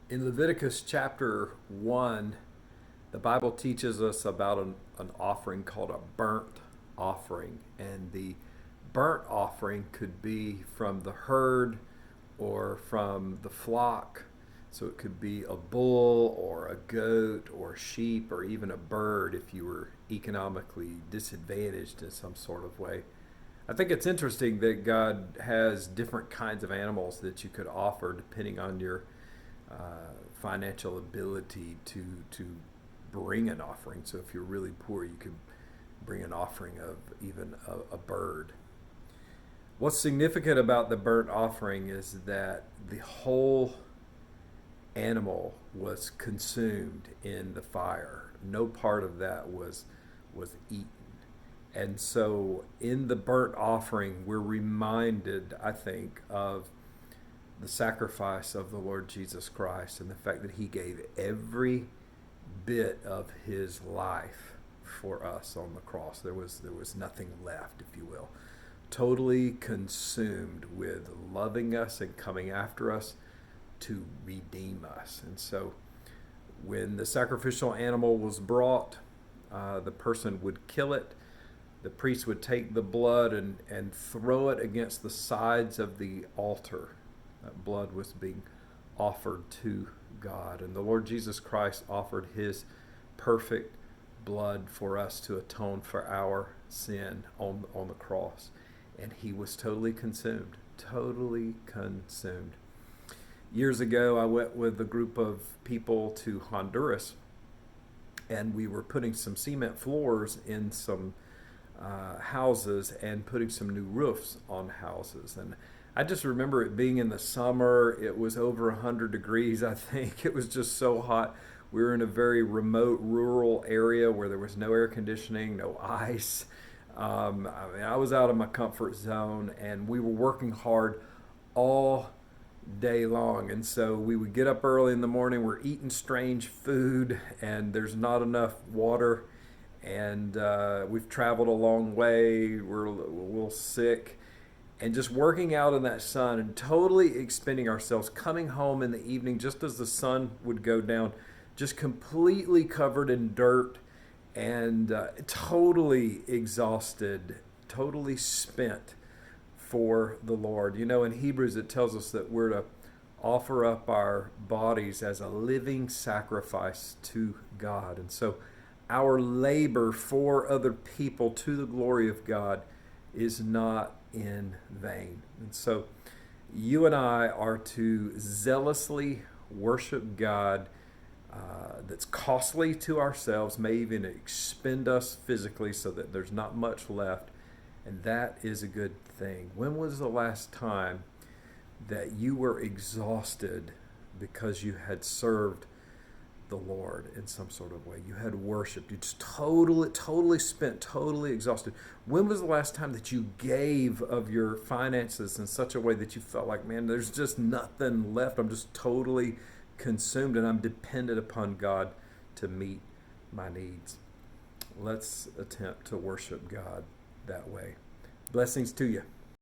In Leviticus chapter 1, the Bible teaches us about an offering called a burnt offering. And the burnt offering could be from the herd or from the flock. So it could be a bull or a goat or a sheep or even a bird if you were economically disadvantaged in some sort of way. I think it's interesting that God has different kinds of animals that you could offer depending on your financial ability to bring an offering. So if you're really poor, you could bring an offering of even a bird. What's significant about the burnt offering is that the whole animal was consumed in the fire. No part of that was eaten. And so in the burnt offering, we're reminded, I think, of the sacrifice of the Lord Jesus Christ and the fact that he gave every bit of his life for us on the cross. There was nothing left, if you will. Totally consumed with loving us and coming after us to redeem us. And so when the sacrificial animal was brought, the person would kill it. The priest would take the blood and throw it against the sides of the altar. That blood was being offered to God. And the Lord Jesus Christ offered his perfect blood for us to atone for our sin on the cross. And he was totally consumed. Totally consumed. Years ago, I went with a group of people to Honduras, and we were putting some cement floors in some houses and putting some new roofs on houses. And I just remember it being in the summer. It was over 100 degrees, I think. It was just so hot. We were in a very remote rural area where there was no air conditioning, no ice. I was out of my comfort zone, and we were working hard all day long. And so we would get up early in the morning. We're eating strange food, and there's not enough water. And we've traveled a long way. We're a little sick, and just working out in that sun and totally expending ourselves, coming home in the evening just as the sun would go down, just completely covered in dirt and totally exhausted, totally spent for the Lord. You know, in Hebrews it tells us that we're to offer up our bodies as a living sacrifice to God. And so our labor for other people to the glory of God is not in vain. And so you and I are to zealously worship God. That's costly to ourselves, may even expend us physically so that there's not much left. And that is a good thing. When was the last time that you were exhausted because you had served the Lord in some sort of way? You had worshiped. You just totally spent, totally exhausted. When was the last time that you gave of your finances in such a way that you felt like, man, there's just nothing left. I'm just totally consumed and I'm dependent upon God to meet my needs. Let's attempt to worship God that way. Blessings to you.